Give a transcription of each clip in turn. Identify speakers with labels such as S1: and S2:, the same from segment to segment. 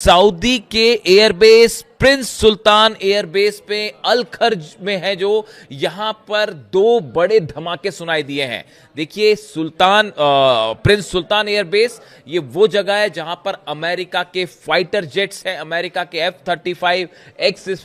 S1: Saudi के airbase Prince सुल्तान airbase पे अल खर्ज में है, जो यहां पर दो बड़े धमाके सुनाई दिए हैं। देखिए, प्रिंस सुल्तान एयरबेस ये वो जगह है जहां पर अमेरिका के फाइटर जेट्स हैं। अमेरिका के F-35,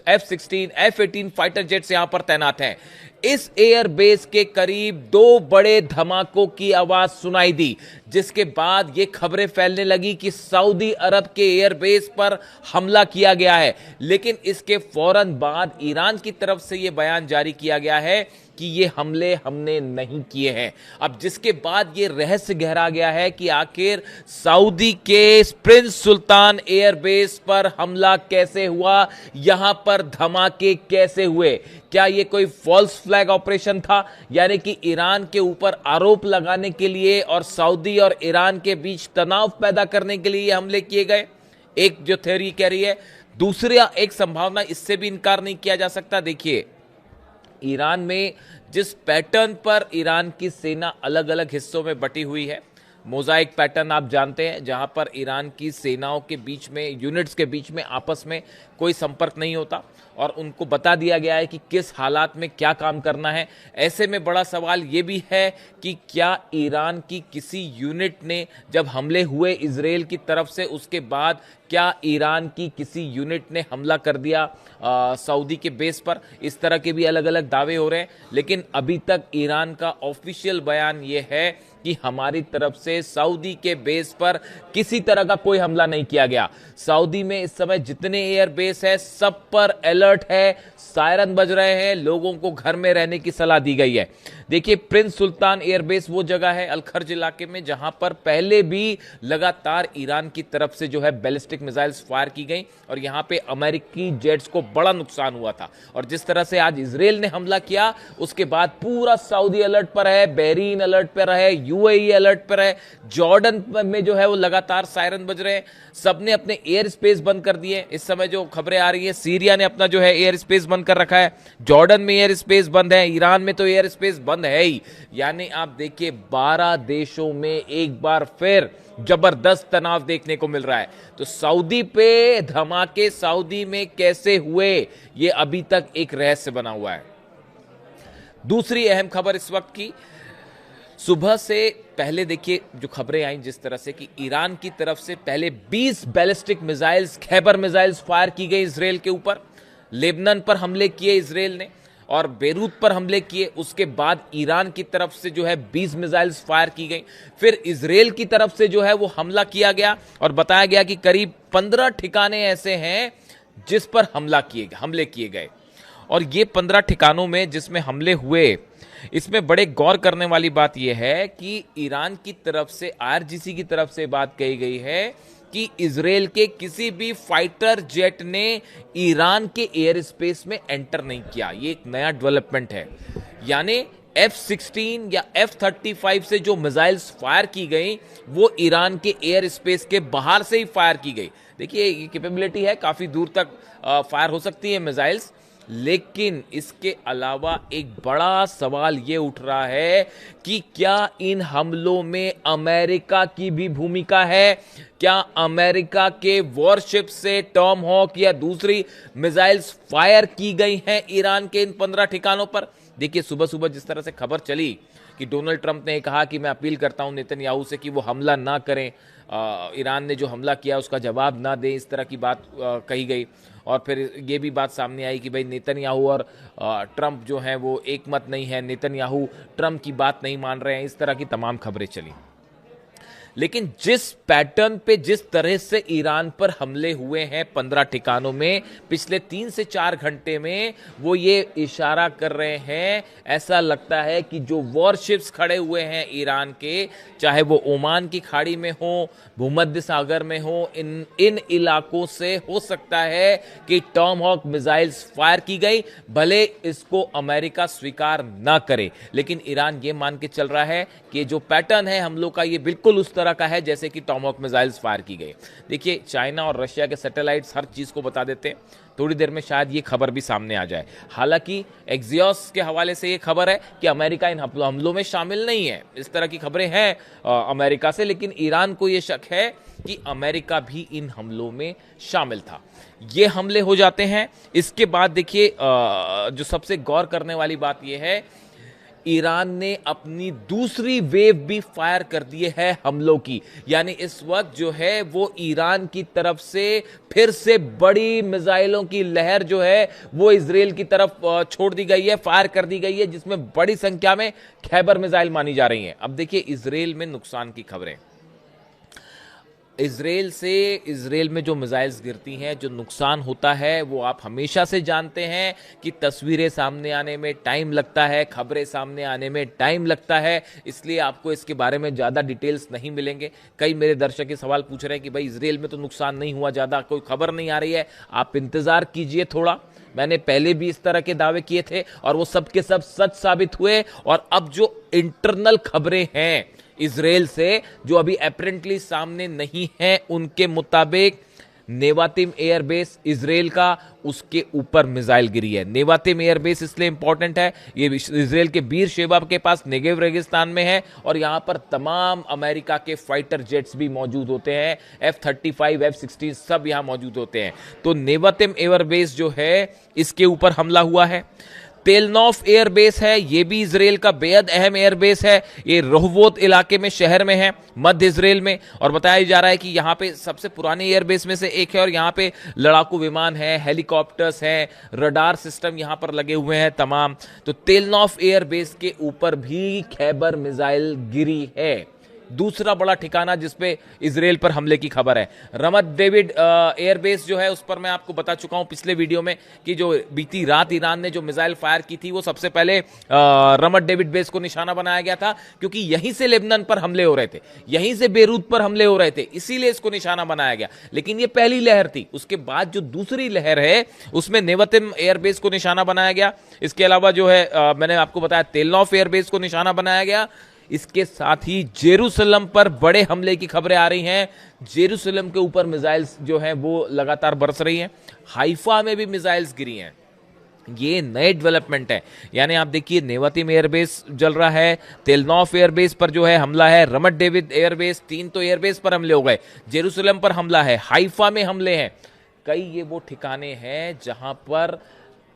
S1: F-16, F-18 fighter jets यहां पर तैनात हैं। इस एयरबेस के करीब दो बड़े धमाकों की आवाज सुनाई दी, जिसके बाद ये खबरें फैलने लगी कि सऊदी अरब के एयरबेस पर हमला किया गया है। लेकिन इसके फौरन बाद ईरान की तरफ से यह बयान जारी किया गया है कि ये हमले हमने नहीं किए हैं। अब जिसके बाद ये रहस्य गहरा गया है कि आखिर सऊदी के प्रिंस सुल्तान एयरबेस पर हमला कैसे हुआ, यहां पर धमाके कैसे हुए। क्या ये कोई फॉल्स फ्लैग ऑपरेशन था, यानी कि ईरान के ऊपर आरोप लगाने के लिए और सऊदी और ईरान के बीच तनाव पैदा करने के लिए ये हमले किए गए? एक जो थ्योरी कह रही है। दूसरी एक संभावना, इससे भी इनकार नहीं किया जा सकता। देखिए, ईरान में जिस पैटर्न पर ईरान की सेना अलग अलग हिस्सों में बटी हुई है, मोजाइक पैटर्न आप जानते हैं, जहां पर ईरान की सेनाओं के बीच में, यूनिट्स के बीच में आपस में कोई संपर्क नहीं होता और उनको बता दिया गया है कि किस हालात में क्या काम करना है। ऐसे में बड़ा सवाल यह भी है कि क्या ईरान की किसी यूनिट ने, जब हमले हुए इजराइल की तरफ से, उसके बाद क्या ईरान की किसी यूनिट ने हमला कर दिया सऊदी के बेस पर? इस तरह के भी अलग अलग दावे हो रहे हैं, लेकिन अभी तक ईरान का ऑफिशियल बयान यह है कि हमारी तरफ से सऊदी के बेस पर किसी तरह का कोई हमला नहीं किया गया। सऊदी में इस समय जितने एयर बेस है, सब पर अलर्ट है, सायरन बज रहे हैं, लोगों को घर में रहने की सलाह दी गई है। देखिए, प्रिंस सुल्तान एयरबेस वो जगह है अल खर्ज इलाके में जहां पर पहले भी लगातार ईरान की तरफ से जो है बैलिस्टिक मिसाइल्स फायर की गई और यहां पे अमेरिकी जेट्स को बड़ा नुकसान हुआ था। और जिस तरह से आज इजराइल ने हमला किया, उसके बाद पूरा सऊदी अलर्ट पर है, बहरीन अलर्ट पर है, यूएई अलर्ट पर है, जॉर्डन में जो है वो लगातार सायरन बज रहे हैं। सबने अपने एयर स्पेस बंद कर दिए। इस समय जो खबरें आ रही है, सीरिया ने अपना जो है एयर स्पेस बंद कर रखा है, जॉर्डन में एयर स्पेस बंद है, ईरान में तो एयर स्पेस बंद है ही। यानी आप देखिए, 12 देशों में एक बार फिर जबरदस्त तनाव देखने को मिल रहा है। तो सऊदी पे धमाके सऊदी में कैसे हुए, ये अभी तक एक रहस्य बना हुआ है। दूसरी अहम खबर इस वक्त की, सुबह से पहले देखिए जो खबरें आई जिस तरह से कि ईरान की तरफ से पहले 20 ballistic missiles, Khyber missiles fire की गई इजराइल के ऊपर। लेबनान पर हमले किए इजराइल ने और बेरूत पर हमले किए। उसके बाद ईरान की तरफ से जो है 20 मिसाइल्स फायर की गई। फिर इजराइल की तरफ से जो है वो हमला किया गया और बताया गया कि करीब 15 ठिकाने ऐसे हैं जिस पर हमले किए गए। और ये 15 ठिकानों में जिसमें हमले हुए, इसमें बड़े गौर करने वाली बात यह है कि ईरान की तरफ से, आईआरजीसी की तरफ से बात कही गई है कि इजराइल के किसी भी फाइटर जेट ने ईरान के एयर स्पेस में एंटर नहीं किया। ये एक नया डेवलपमेंट है। यानी F-16 या F-35 से जो मिसाइल्स फायर की गई, वो ईरान के एयर स्पेस के बाहर से ही फायर की गई। देखिए, ये कैपेबिलिटी है, काफी दूर तक फायर हो सकती है मिसाइल्स। लेकिन इसके अलावा एक बड़ा सवाल यह उठ रहा है कि क्या इन हमलों में अमेरिका की भी भूमिका है? क्या अमेरिका के वॉरशिप से टॉम हॉक या दूसरी मिसाइल्स फायर की गई हैं ईरान के इन 15 ठिकानों पर? देखिए, सुबह सुबह जिस तरह से खबर चली कि डोनाल्ड ट्रंप ने कहा कि मैं अपील करता हूं नेतन्याहू से कि वो हमला ना करें, ईरान ने जो हमला किया उसका जवाब ना दें, इस तरह की बात कही गई। और फिर ये भी बात सामने आई कि भाई नेतन्याहू और ट्रंप जो हैं वो एक मत नहीं है, नेतन्याहू ट्रंप की बात नहीं मान रहे हैं। इस तरह की तमाम खबरें चली। लेकिन जिस पैटर्न पे, जिस तरह से ईरान पर हमले हुए हैं 15 ठिकानों में पिछले 3 से 4 घंटे में, वो ये इशारा कर रहे हैं, ऐसा लगता है कि जो वॉरशिप्स खड़े हुए हैं ईरान के, चाहे वो ओमान की खाड़ी में हो, भूमध्य सागर में हो, इन इलाकों से हो सकता है कि टॉम हॉक मिसाइल्स फायर की गई। भले इसको अमेरिका स्वीकार ना करे, लेकिन ईरान ये मान के चल रहा है कि जो पैटर्न है हम लोग का, ये बिल्कुल उस तरह तरह का है जैसे कि टॉमहॉक मिसाइल्स फायर की गई। देखिए, चाइना और रशिया के सैटेलाइट्स हर चीज़ को बता देते हैं। थोड़ी देर में शायद ये खबर भी सामने आ जाए। हालांकि एक्सियोस के हवाले से ये खबर है कि अमेरिका इन हमलों में शामिल नहीं है। इस तरह की खबरें हैं अमेरिका से, लेकिन ईरान को ये शक है कि अमेरिका भी इन हमलों में शामिल था। ये हमले हो जाते हैं। इसके बाद देखिए, जो सबसे गौर करने वाली बात यह है, ईरान ने अपनी दूसरी वेव भी फायर कर दी है हमलों की। यानी इस वक्त जो है वो ईरान की तरफ से फिर से बड़ी मिसाइलों की लहर जो है वो इजराइल की तरफ छोड़ दी गई है, फायर कर दी गई है, जिसमें बड़ी संख्या में खैबर मिसाइल मानी जा रही हैं। अब देखिए, इजराइल में नुकसान की खबरें। इजराइल में जो मिसाइल्स गिरती हैं, जो नुकसान होता है, वो आप हमेशा से जानते हैं कि तस्वीरें सामने आने में टाइम लगता है, खबरें सामने आने में टाइम लगता है। इसलिए आपको इसके बारे में ज़्यादा डिटेल्स नहीं मिलेंगे। कई मेरे दर्शक ये सवाल पूछ रहे हैं कि भाई इजराइल में तो नुकसान नहीं हुआ, ज़्यादा कोई खबर नहीं आ रही है। आप इंतज़ार कीजिए थोड़ा। मैंने पहले भी इस तरह के दावे किए थे और वो सब के सब सच साबित हुए। और अब जो इंटरनल खबरें हैं इजराइल से, जो अभी अपेरेंटली सामने नहीं है, उनके मुताबिक नेवातिम एयरबेस इजराइल का, उसके ऊपर मिसाइल गिरी है। नेवातिम एयरबेस इसलिए इंपॉर्टेंट है, ये इजराइल के बीर शेबा के पास नेगेव रेगिस्तान में है और यहां पर तमाम अमेरिका के फाइटर जेट्स भी मौजूद होते हैं। F-35, F-16 सब यहां मौजूद होते हैं। तो नेवातिम एयरबेस जो है, इसके ऊपर हमला हुआ है। तेलनॉफ एयरबेस है, ये भी इजराइल का बेहद अहम एयरबेस है। ये रोहवोत इलाके में, शहर में है, मध्य इजराइल में। और बताया जा रहा है कि यहाँ पे सबसे पुराने एयरबेस में से एक है और यहाँ पे लड़ाकू विमान है, हेलीकॉप्टर्स हैं, रडार सिस्टम यहाँ पर लगे हुए हैं तमाम। तो तेलनॉफ एयरबेस के ऊपर भी खैबर मिसाइल गिरी है। दूसरा बड़ा ठिकाना जिसपे इजराइल पर हमले की खबर है, रमत डेविड एयरबेस जो है, उस पर मैं आपको बता चुका हूं पिछले वीडियो में कि जो बीती रात ईरान ने जो मिसाइल फायर की थी, वो सबसे पहले रमत डेविड बेस को निशाना बनाया गया था, क्योंकि यहीं से लेबनान पर हमले हो रहे थे, यहीं से बेरूत पर हमले हो रहे थे, इसीलिए इसको निशाना बनाया गया। लेकिन ये पहली लहर थी। उसके बाद जो दूसरी लहर है, उसमें नेवतिम एयरबेस को निशाना बनाया गया। इसके अलावा जो है मैंने आपको बताया, तेलनॉफ एयरबेस को निशाना बनाया गया। इसके साथ ही जेरूसलम पर बड़े हमले की खबरें आ रही हैं। जेरूसलम के ऊपर मिसाइल्स जो हैं वो लगातार बरस रही हैं। हाइफा में भी मिसाइल्स गिरी हैं। ये नए डेवलपमेंट है। यानी आप देखिए, नेवातिम एयरबेस जल रहा है, तेलनॉफ एयरबेस पर जो है हमला है, रमत डेविड एयरबेस, 3 तो एयरबेस पर हमले हो गए, जेरूसलम पर हमला है, हाइफा में हमले हैं। कई ये वो ठिकाने हैं जहां पर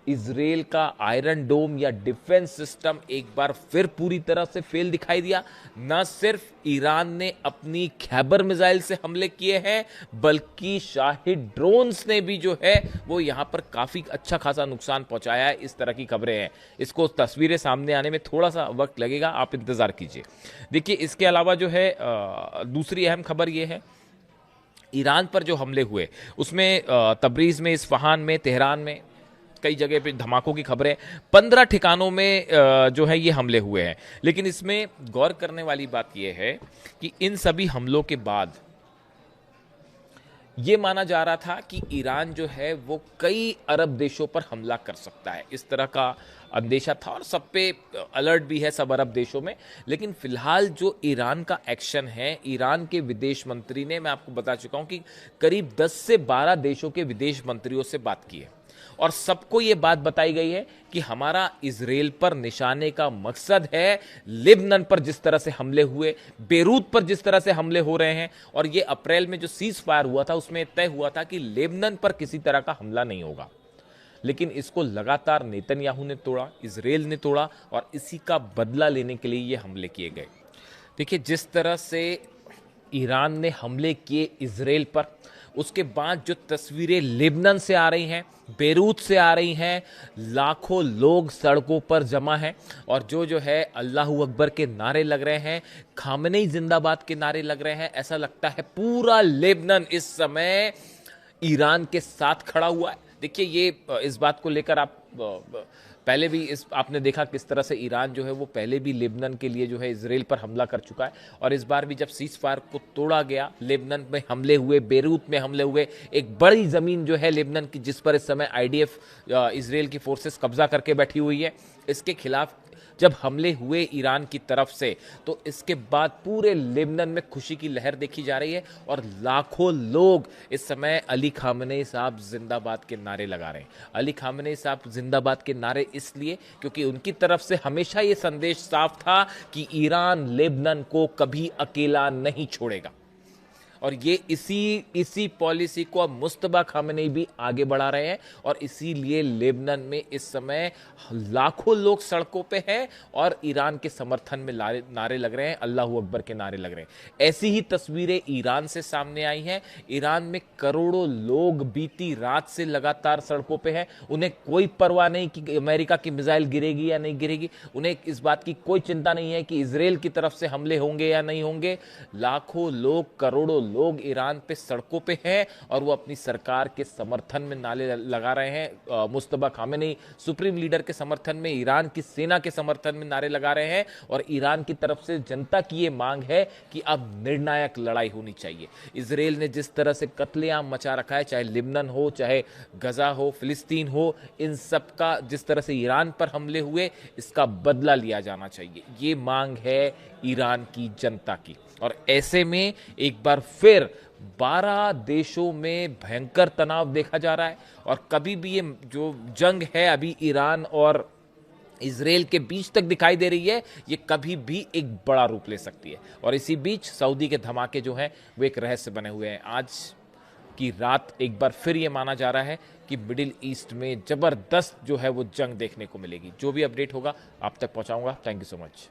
S1: इजराइल का आयरन डोम या डिफेंस सिस्टम एक बार फिर पूरी तरह से फेल दिखाई दिया। न सिर्फ ईरान ने अपनी खैबर मिसाइल से हमले किए हैं, बल्कि शाहिद ड्रोन्स ने भी जो है वो यहां पर काफी अच्छा खासा नुकसान पहुंचाया है। इस तरह की खबरें हैं। इसको तस्वीरें सामने आने में थोड़ा सा वक्त लगेगा, आप इंतजार कीजिए। देखिए, इसके अलावा जो है दूसरी अहम खबर यह है, ईरान पर जो हमले हुए उसमें तबरीज में, इस्फहान में, तेहरान में, कई जगह पे धमाकों की खबरें, 15 ठिकानों में जो है ये हमले हुए हैं। लेकिन इसमें गौर करने वाली बात यह है कि इन सभी हमलों के बाद ये माना जा रहा था कि ईरान जो है वो कई अरब देशों पर हमला कर सकता है। इस तरह का अंदेशा था और सब पे अलर्ट भी है, सब अरब देशों में। लेकिन फिलहाल जो ईरान का एक्शन है, ईरान के विदेश मंत्री ने, मैं आपको बता चुका हूं कि करीब 10 से 12 देशों के विदेश मंत्रियों से बात की है और सबको ये बात बताई गई है कि हमारा इजराइल पर निशाने का मकसद है लेबनान पर जिस तरह से हमले हुए, बेरूत पर जिस तरह से हमले हो रहे हैं, और ये अप्रैल में जो सीज फायर हुआ था उसमें तय हुआ था कि लेबनान पर किसी तरह का हमला नहीं होगा। लेकिन इसको लगातार नेतन्याहू ने तोड़ा, इजराइल ने तोड़ा और इसी का बदला लेने के लिए ये हमले किए गए। देखिए, जिस तरह से ईरान ने हमले किए इजराइल पर, उसके बाद जो तस्वीरें लेबनान से आ रही हैं, बेरूत से आ रही हैं, लाखों लोग सड़कों पर जमा हैं और जो है अल्लाहू अकबर के नारे लग रहे हैं, खामनेई जिंदाबाद के नारे लग रहे हैं। ऐसा लगता है पूरा लेबनान इस समय ईरान के साथ खड़ा हुआ है। देखिए, ये इस बात को लेकर आप पहले भी आपने देखा किस तरह से ईरान जो है वो पहले भी लेबनान के लिए जो है इजराइल पर हमला कर चुका है, और इस बार भी जब सीज फायर को तोड़ा गया, लेबनान में हमले हुए, बेरूत में हमले हुए, एक बड़ी ज़मीन जो है लेबनान की जिस पर इस समय IDF इजराइल की फोर्सेस कब्जा करके बैठी हुई है, इसके खिलाफ जब हमले हुए ईरान की तरफ से, तो इसके बाद पूरे लेबनान में खुशी की लहर देखी जा रही है और लाखों लोग इस समय अली खामनेई साहब जिंदाबाद के नारे लगा रहे हैं। अली खामनेई साहब जिंदाबाद के नारे इसलिए क्योंकि उनकी तरफ से हमेशा ये संदेश साफ था कि ईरान लेबनान को कभी अकेला नहीं छोड़ेगा, और ये इसी पॉलिसी को अब मुस्तफा खामेनी भी आगे बढ़ा रहे हैं, और इसीलिए लेबनान में इस समय लाखों लोग सड़कों पे हैं और ईरान के समर्थन में नारे लग रहे हैं, अल्लाह अकबर के नारे लग रहे हैं। ऐसी ही तस्वीरें ईरान से सामने आई हैं। ईरान में करोड़ों लोग बीती रात से लगातार सड़कों पे हैं। उन्हें कोई परवाह नहीं कि अमेरिका की मिसाइल गिरेगी या नहीं गिरेगी, उन्हें इस बात की कोई चिंता नहीं है कि इजराइल की तरफ से हमले होंगे या नहीं होंगे। लाखों लोग, करोड़ों लोग ईरान पे सड़कों पे हैं और वो अपनी सरकार के समर्थन में नारे लगा रहे हैं। मुस्तफा खामेनी सुप्रीम लीडर के समर्थन में, ईरान की सेना के समर्थन में नारे लगा रहे हैं, और ईरान की तरफ से जनता की ये मांग है कि अब निर्णायक लड़ाई होनी चाहिए। इजराइल ने जिस तरह से कत्लेआम मचा रखा है, चाहे लिबनन हो, चाहे गजा हो, फिलिस्तीन हो, इन सब का जिस तरह से ईरान पर हमले हुए, इसका बदला लिया जाना चाहिए। ये मांग है ईरान की जनता की। और ऐसे में एक बार फिर 12 देशों में भयंकर तनाव देखा जा रहा है, और कभी भी ये जो जंग है अभी ईरान और इजराइल के बीच तक दिखाई दे रही है, ये कभी भी एक बड़ा रूप ले सकती है। और इसी बीच सऊदी के धमाके जो हैं वो एक रहस्य बने हुए हैं। आज की रात एक बार फिर ये माना जा रहा है कि मिडिल ईस्ट में जबरदस्त जो है वो जंग देखने को मिलेगी। जो भी अपडेट होगा आप तक पहुंचाऊंगा। Thank you so much.